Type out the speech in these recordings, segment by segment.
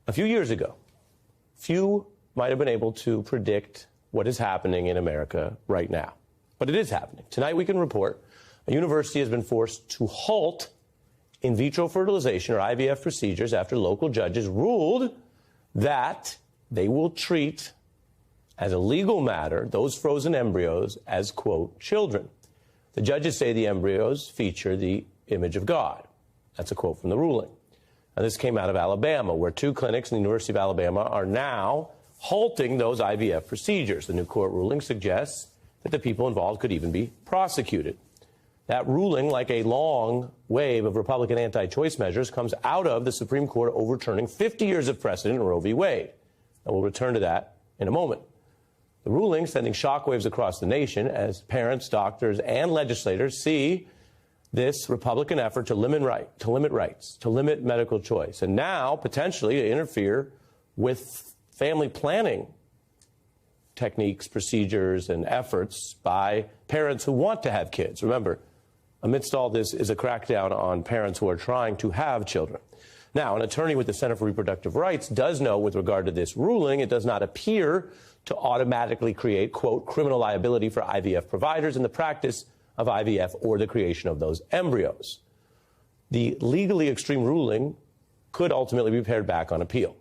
A few years ago, few might have been able to predict what is happening in America right now. But it is happening. Tonight we can report a university has been forced to halt in vitro fertilization, or IVF, procedures after local judges ruled that they will treat as a legal matter those frozen embryos as, quote, children. The judges say the embryos feature the image of God. That's a quote from the ruling. Now, this came out of Alabama, where 2 clinics in the University of Alabama are now halting those IVF procedures. The new court ruling suggests that the people involved could even be prosecuted. That ruling, like a long wave of Republican anti-choice measures, comes out of the Supreme Court overturning 50 years of precedent in Roe v. Wade. And we'll return to that in a moment. The ruling sending shockwaves across the nation as parents, doctors, and legislators see this Republican effort to limit rights, to limit medical choice, and now potentially to interfere with family planning techniques, procedures, and efforts by parents who want to have kids. Remember, amidst all this is a crackdown on parents who are trying to have children. Now, an attorney with the Center for Reproductive Rights does know with regard to this ruling, it does not appear to automatically create, quote, criminal liability for IVF providers in the practice of IVF or the creation of those embryos. The legally extreme ruling could ultimately be pared back on appeal.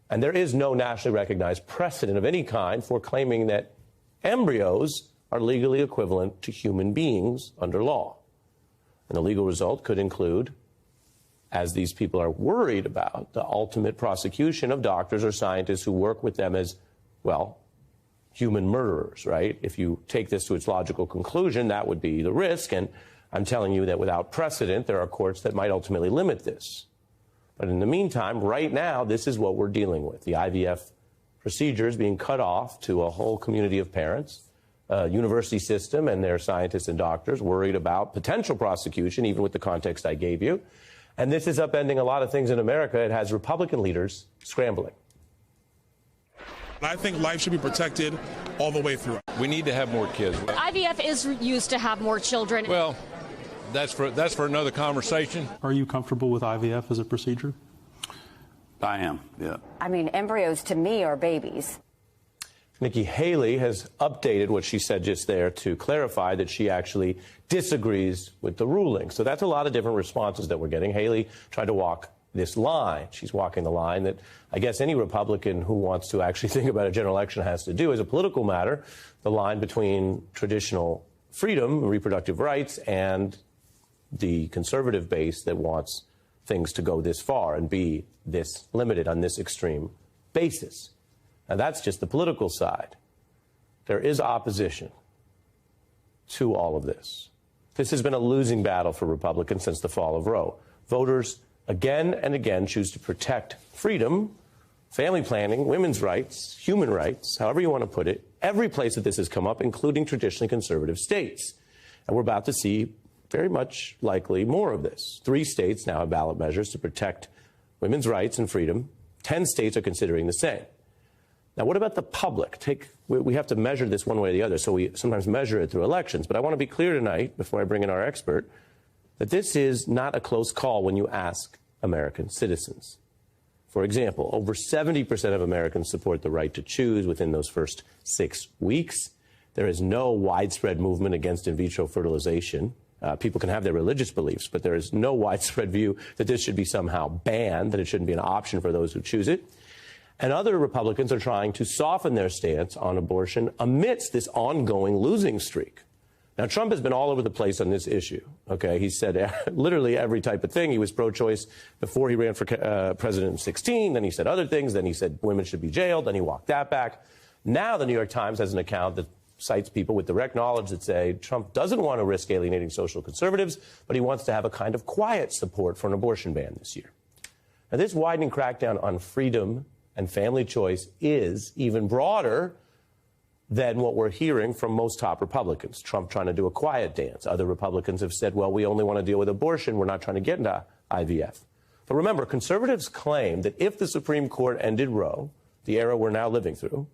And there is no nationally recognized precedent of any kind for claiming that embryos are legally equivalent to human beings under law. And the legal result could include, as these people are worried about, the ultimate prosecution of doctors or scientists who work with them as, well, human murderers, right? If you take this to its logical conclusion, that would be the risk. And I'm telling you that without precedent, there are courts that might ultimately limit this. But in the meantime, right now, this is what we're dealing with. The IVF procedures being cut off to a whole community of parents, university system and their scientists and doctors worried about potential prosecution, even with the context I gave you. And this is upending a lot of things in America. It has Republican leaders scrambling. I think life should be protected all the way through. We need to have more kids. IVF is used to have more children. Well, that's for another conversation. Are you comfortable with IVF as a procedure? I am, yeah. I mean, embryos to me are babies. Nikki Haley has updated what she said just there to clarify that she actually disagrees with the ruling. So that's a lot of different responses that we're getting. Haley tried to walk this line. She's walking the line that I guess any Republican who wants to actually think about a general election has to do as a political matter, the line between traditional freedom, reproductive rights, and the conservative base that wants things to go this far and be this limited on this extreme basis. Now, that's just the political side. There is opposition to all of this. This has been a losing battle for Republicans since the fall of Roe. Voters again and again choose to protect freedom, family planning, women's rights, human rights, however you want to put it, every place that this has come up, including traditionally conservative states. And we're about to see very much likely more of this. 3 states now have ballot measures to protect women's rights and freedom. 10 states are considering the same. Now, what about the public? We have to measure this one way or the other, so we sometimes measure it through elections. But I want to be clear tonight, before I bring in our expert, that this is not a close call when you ask American citizens. For example, over 70% of Americans support the right to choose within those first 6 weeks. There is no widespread movement against in vitro fertilization. People can have their religious beliefs, but there is no widespread view that this should be somehow banned, that it shouldn't be an option for those who choose it. And other Republicans are trying to soften their stance on abortion amidst this ongoing losing streak. Now, Trump has been all over the place on this issue. Okay, he said literally every type of thing. He was pro-choice before he ran for president in 2016. Then he said other things. Then he said women should be jailed. Then he walked that back. Now the New York Times has an account that cites people with direct knowledge that say Trump doesn't want to risk alienating social conservatives, but he wants to have a kind of quiet support for an abortion ban this year. Now, this widening crackdown on freedom and family choice is even broader than what we're hearing from most top Republicans. Trump trying to do a quiet dance. Other Republicans have said, well, we only want to deal with abortion. We're not trying to get into IVF. But remember, conservatives claim that if the Supreme Court ended Roe, the era we're now living through,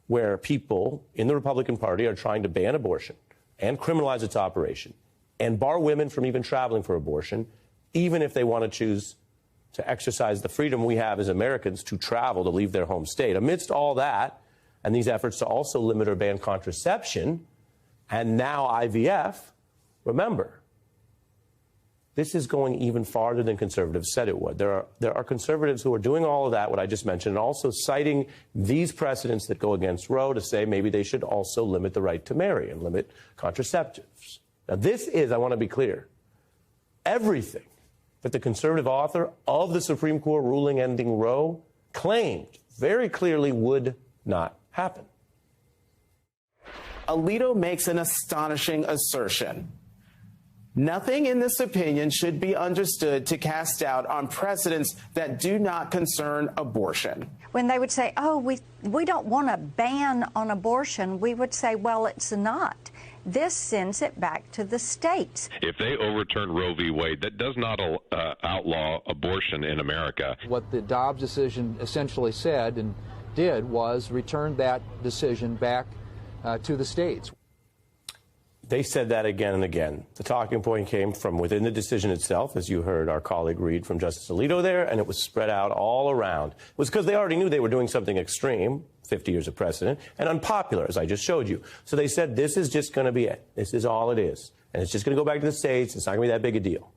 where people in the Republican Party are trying to ban abortion and criminalize its operation and bar women from even traveling for abortion, even if they want to choose to exercise the freedom we have as Americans to travel, to leave their home state. Amidst all that, and these efforts to also limit or ban contraception, and now IVF, remember, this is going even farther than conservatives said it would. There are conservatives who are doing all of that, what I just mentioned, and also citing these precedents that go against Roe to say maybe they should also limit the right to marry and limit contraceptives. Now, this is, I want to be clear, everything that the conservative author of the Supreme Court ruling ending Roe claimed very clearly would not happen. Alito makes an astonishing assertion. Nothing in this opinion should be understood to cast doubt on precedents that do not concern abortion. When they would say, oh, we don't want a ban on abortion, we would say, well, it's not. This sends it back to the states. If they overturn Roe v. Wade, that does not outlaw abortion in America. What the Dobbs decision essentially said and did was return that decision back to the states. They said that again and again. The talking point came from within the decision itself, as you heard our colleague read from Justice Alito there, and it was spread out all around. It was because they already knew they were doing something extreme, 50 years of precedent, and unpopular, as I just showed you. So they said, this is just going to be it. This is all it is. And it's just going to go back to the states. It's not going to be that big a deal.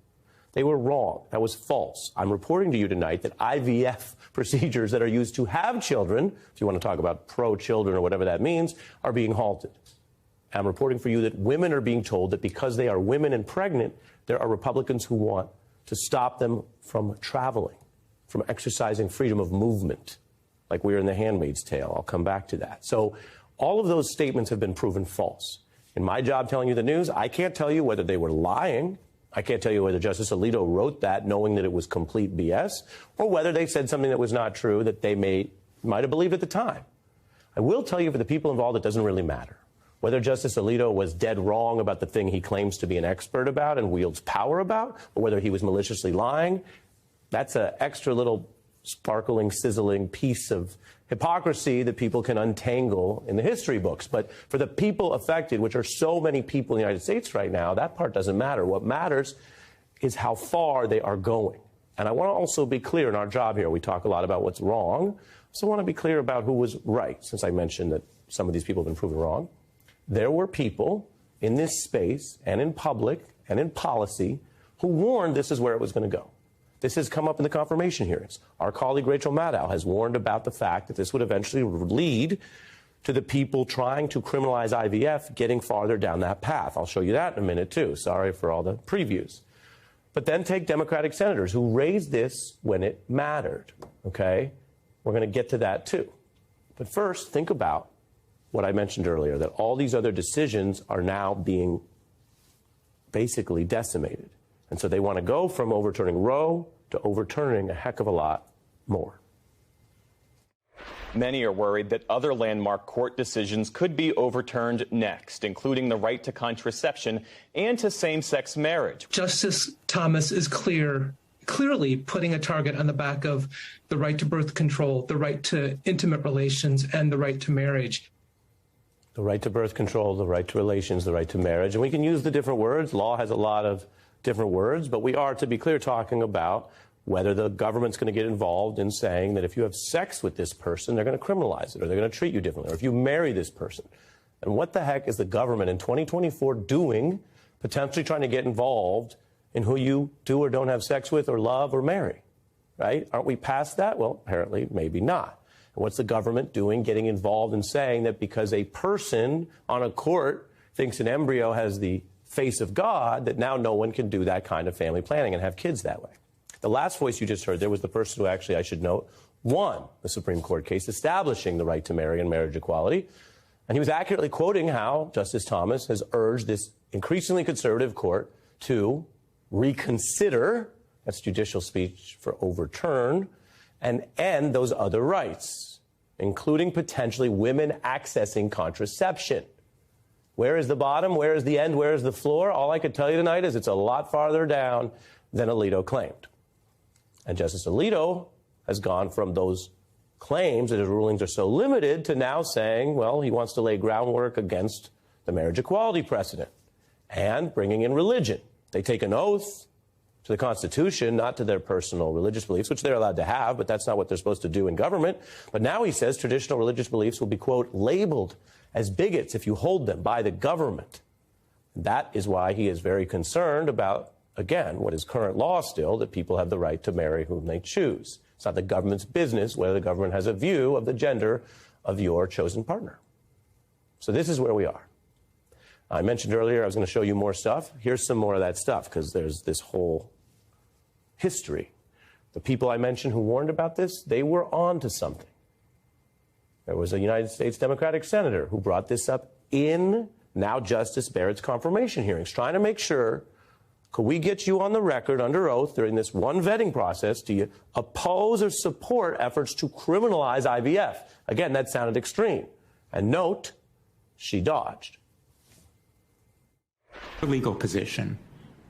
They were wrong. That was false. I'm reporting to you tonight that IVF procedures that are used to have children, if you want to talk about pro-children or whatever that means, are being halted. I'm reporting for you that women are being told that because they are women and pregnant, there are Republicans who want to stop them from traveling, from exercising freedom of movement, like we are in The Handmaid's Tale. I'll come back to that. So all of those statements have been proven false. In my job telling you the news, I can't tell you whether they were lying. I can't tell you whether Justice Alito wrote that knowing that it was complete BS, or whether they said something that was not true that they might have believed at the time. I will tell you, for the people involved, it doesn't really matter. Whether Justice Alito was dead wrong about the thing he claims to be an expert about and wields power about, or whether he was maliciously lying, that's an extra little sparkling, sizzling piece of hypocrisy that people can untangle in the history books. But for the people affected, which are so many people in the United States right now, that part doesn't matter. What matters is how far they are going. And I want to also be clear in our job here. We talk a lot about what's wrong. So I want to be clear about who was right, since I mentioned that some of these people have been proven wrong. There were people in this space and in public and in policy who warned this is where it was going to go. This has come up in the confirmation hearings. Our colleague Rachel Maddow has warned about the fact that this would eventually lead to the people trying to criminalize IVF getting farther down that path. I'll show you that in a minute, too. Sorry for all the previews. But then take Democratic senators who raised this when it mattered, okay? We're going to get to that, too. But first, think about what I mentioned earlier, that all these other decisions are now being basically decimated. And so they want to go from overturning Roe to overturning a heck of a lot more. Many are worried that other landmark court decisions could be overturned next, including the right to contraception and to same-sex marriage. Justice Thomas is clearly putting a target on the back of the right to birth control, the right to intimate relations, and the right to marriage. The right to birth control, the right to relations, the right to marriage. And we can use the different words. Law has a lot of different words, but we are, to be clear, talking about whether the government's going to get involved in saying that if you have sex with this person, they're going to criminalize it, or they're going to treat you differently, or if you marry this person. And what the heck is the government in 2024 doing, potentially trying to get involved in who you do or don't have sex with or love or marry, right? Aren't we past that? Well, apparently, maybe not. And what's the government doing, getting involved in saying that because a person on a court thinks an embryo has the face of God, that now no one can do that kind of family planning and have kids that way? The last voice you just heard there was the person who actually, I should note, won the Supreme Court case establishing the right to marry and marriage equality. And he was accurately quoting how Justice Thomas has urged this increasingly conservative court to reconsider, that's judicial speech for overturn, and end those other rights, including potentially women accessing contraception. Where is the bottom? Where is the end? Where is the floor? All I could tell you tonight is it's a lot farther down than Alito claimed. And Justice Alito has gone from those claims that his rulings are so limited to now saying, well, he wants to lay groundwork against the marriage equality precedent and bringing in religion. They take an oath to the Constitution, not to their personal religious beliefs, which they're allowed to have, but that's not what they're supposed to do in government. But now he says traditional religious beliefs will be, quote, labeled as bigots if you hold them by the government. That is why he is very concerned about, again, what is current law still, that people have the right to marry whom they choose. It's not the government's business whether the government has a view of the gender of your chosen partner. So this is where we are. I mentioned earlier I was going to show you more stuff. Here's some more of that stuff, because there's this whole history. The people I mentioned who warned about this, they were on to something. There was a United States Democratic senator who brought this up in now Justice Barrett's confirmation hearings, trying to make sure, could we get you on the record under oath during this one vetting process? Do you oppose or support efforts to criminalize IVF? Again, that sounded extreme. And note, she dodged. Legal position,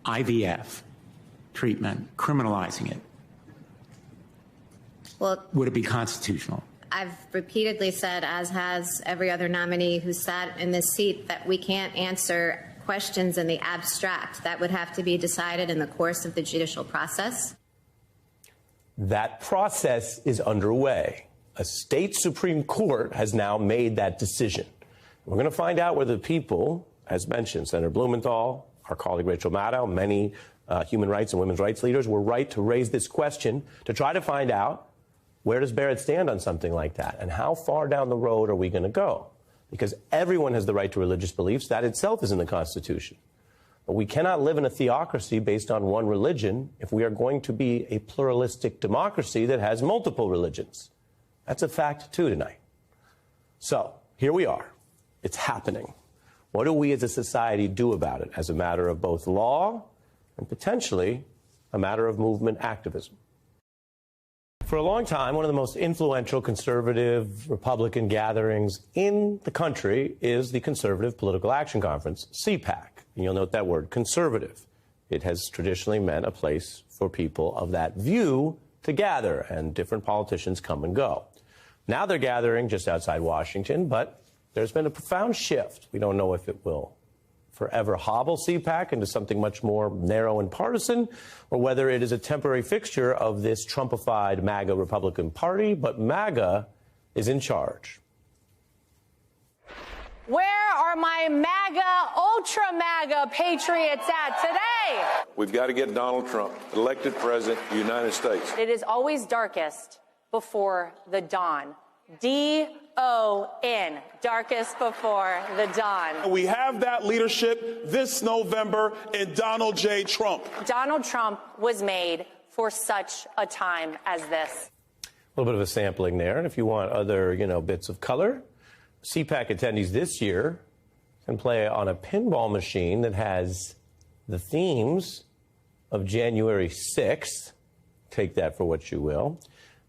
IVF treatment, criminalizing it. Well, would it be constitutional? I've repeatedly said, as has every other nominee who sat in this seat, that we can't answer questions in the abstract. That would have to be decided in the course of the judicial process. That process is underway. A state Supreme Court has now made that decision. We're going to find out whether the people, as mentioned, Senator Blumenthal, our colleague Rachel Maddow, many human rights and women's rights leaders were right to raise this question to try to find out, where does Barrett stand on something like that? And how far down the road are we going to go? Because everyone has the right to religious beliefs. That itself is in the Constitution. But we cannot live in a theocracy based on one religion if we are going to be a pluralistic democracy that has multiple religions. That's a fact, too, tonight. So here we are. It's happening. What do we as a society do about it as a matter of both law and potentially a matter of movement activism? For a long time, one of the most influential conservative Republican gatherings in the country is the Conservative Political Action Conference, CPAC. And you'll note that word, conservative. It has traditionally meant a place for people of that view to gather, and different politicians come and go. Now they're gathering just outside Washington, but there's been a profound shift. We don't know if it will forever hobble CPAC into something much more narrow and partisan, or whether it is a temporary fixture of this Trumpified MAGA Republican Party, but MAGA is in charge. Where are my MAGA, ultra MAGA patriots at today? We've got to get Donald Trump elected president of the United States. It is always darkest before the dawn. D-O-N, darkest before the dawn. We have that leadership this November in Donald J. Trump. Donald Trump was made for such a time as this. A little bit of a sampling there. And if you want other, bits of color, CPAC attendees this year can play on a pinball machine that has the themes of January 6th. Take that for what you will.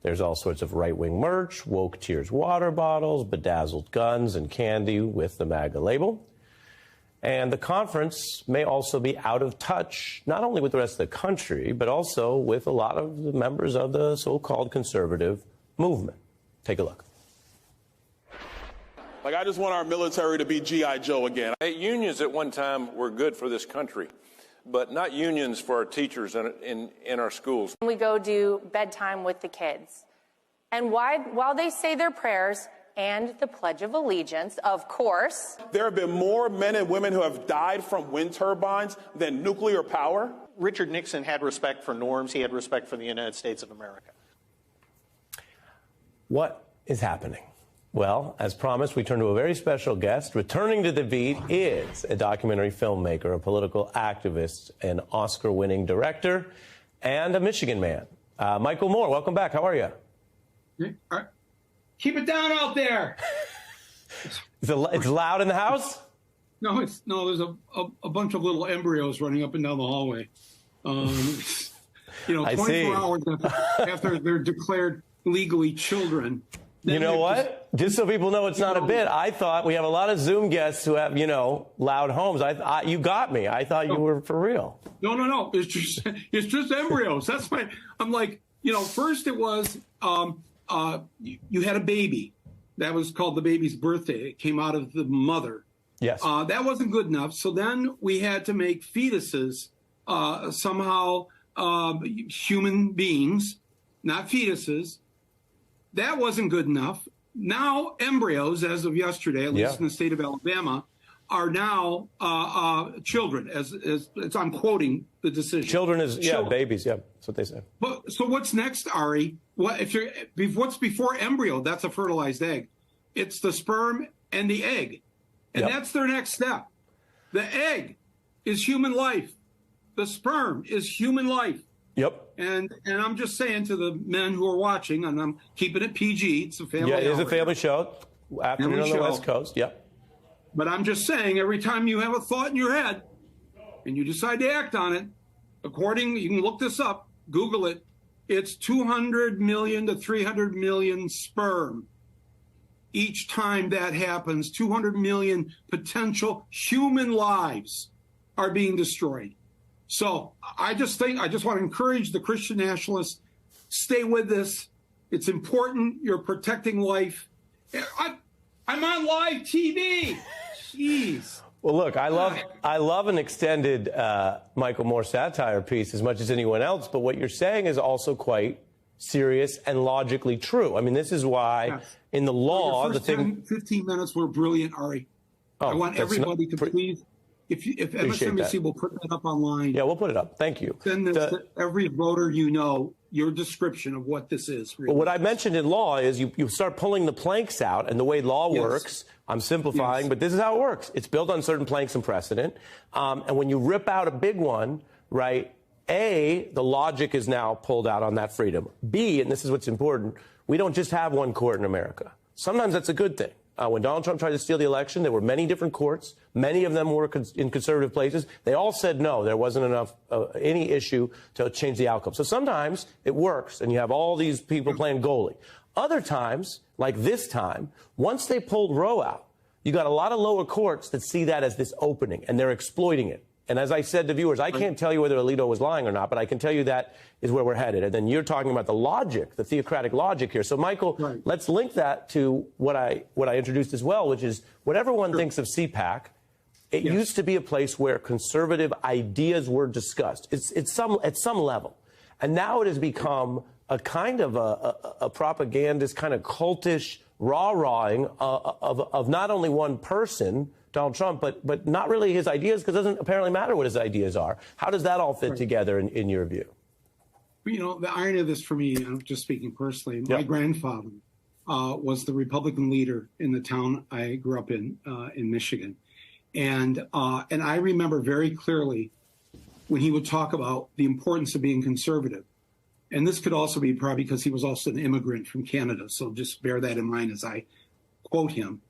There's all sorts of right-wing merch, woke tears water bottles, bedazzled guns, and candy with the MAGA label. And the conference may also be out of touch, not only with the rest of the country, but also with a lot of the members of the so-called conservative movement. Take a look. I just want our military to be G.I. Joe again. Unions at one time were good for this country, but not unions for our teachers in our schools. We go do bedtime with the kids. And while they say their prayers and the Pledge of Allegiance, of course. There have been more men and women who have died from wind turbines than nuclear power. Richard Nixon had respect for norms. He had respect for the United States of America. What is happening? Well, as promised, we turn to a very special guest. Returning to the beat is a documentary filmmaker, a political activist, an Oscar-winning director, and a Michigan man. Michael Moore, welcome back. How are you? Keep it down out there. It's loud in the house? No, there's a bunch of little embryos running up and down the hallway. 24 hours after they're declared legally children. You know what? Just so people know it's not a bit, I thought we have a lot of Zoom guests who have, loud homes. You got me. I thought you were for real. No. It's just embryos. That's why I'm like, first it was you had a baby. That was called the baby's birthday. It came out of the mother. Yes. That wasn't good enough. So then we had to make fetuses somehow human beings, not fetuses. That wasn't good enough. Now embryos, as of yesterday, at least in the state of Alabama, are now children. As I'm quoting the decision. Children is babies. Yeah, that's what they say. But so what's next, Ari? What's before embryo? That's a fertilized egg. It's the sperm and the egg, and that's their next step. The egg is human life. The sperm is human life. Yep. And I'm just saying to the men who are watching, and I'm keeping it PG. It's a family. Yeah, it is a family show. Afternoon on the West Coast. Yep. But I'm just saying, every time you have a thought in your head and you decide to act on it, you can look this up, Google it. It's 200 million to 300 million sperm. Each time that happens, 200 million potential human lives are being destroyed. So I just want to encourage the Christian nationalists, stay with this. It's important. You're protecting life. I'm on live TV. Jeez. Well, look, I love an extended Michael Moore satire piece as much as anyone else, but what you're saying is also quite serious and logically true. I mean, this is why in the law, the first 15 minutes were brilliant, Ari. I want everybody to please, if MSNBC will put that up online. Yeah, we'll put it up. Thank you. Send this to every voter your description of what this is. Really. But what I mentioned in law is you start pulling the planks out, and the way law works, I'm simplifying, but this is how it works. It's built on certain planks and precedent. And when you rip out a big one, right, A, the logic is now pulled out on that freedom. B, and this is what's important, we don't just have one court in America. Sometimes that's a good thing. When Donald Trump tried to steal the election, there were many different courts. Many of them were in conservative places. They all said no, there wasn't enough, any issue to change the outcome. So sometimes it works, and you have all these people playing goalie. Other times, like this time, once they pulled Roe out, you got a lot of lower courts that see that as this opening, and they're exploiting it. And as I said to viewers, I can't tell you whether Alito was lying or not, but I can tell you that is where we're headed. And then you're talking about the logic, the theocratic logic here. So, Michael, let's link that to what I introduced as well, which is what everyone thinks of CPAC. It used to be a place where conservative ideas were discussed. It's at some level. And now it has become a kind of a propagandist, kind of cultish rah-rahing of not only one person, Donald Trump, but not really his ideas, because it doesn't apparently matter what his ideas are. How does that all fit together in your view? You know, the irony of this for me, I'm just speaking personally, my grandfather was the Republican leader in the town I grew up in Michigan. And I remember very clearly when he would talk about the importance of being conservative. And this could also be probably because he was also an immigrant from Canada. So just bear that in mind as I quote him.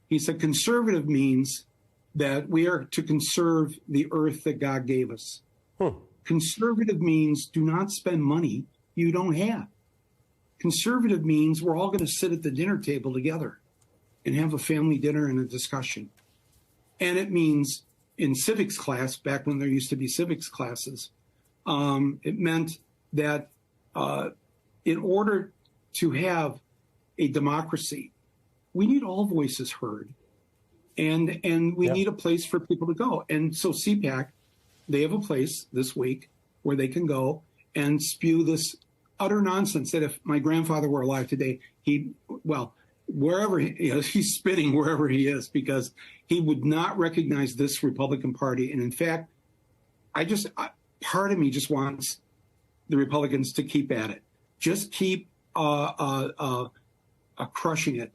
He said, conservative means that we are to conserve the earth that God gave us. Conservative means do not spend money you don't have. Conservative means we're all going to sit at the dinner table together and have a family dinner and a discussion. And it means in civics class, back when there used to be civics classes, it meant that in order to have a democracy, we need all voices heard, and we need a place for people to go. And so CPAC, they have a place this week where they can go and spew this utter nonsense that if my grandfather were alive today, wherever he's spinning wherever he is, because he would not recognize this Republican Party. And in fact, part of me just wants the Republicans to keep at it. Just keep crushing it.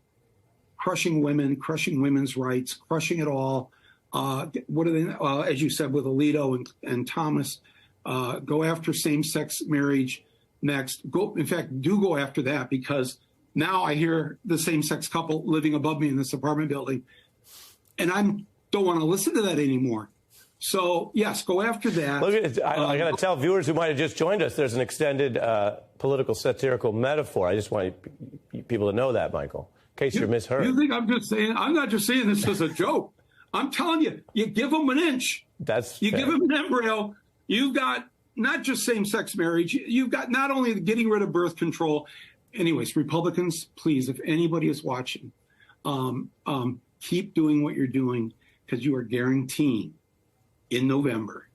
Crushing women, crushing women's rights, crushing it all. What are they, as you said, with Alito and Thomas, go after same-sex marriage next. In fact, go after that, because now I hear the same-sex couple living above me in this apartment building, and I don't want to listen to that anymore. So, yes, go after that. Look at it. I got to tell viewers who might have just joined us, there's an extended political satirical metaphor. I just want people to know that, Michael. In case you're misheard. You think I'm just saying? I'm not just saying this as a joke. I'm telling you, you give them an inch. You give them an embryo. You've got not just same-sex marriage. You've got not only getting rid of birth control. Anyways, Republicans, please, if anybody is watching, keep doing what you're doing, because you are guaranteeing in November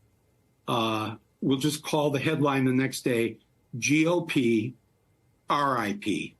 we'll just call the headline the next day, GOP RIP.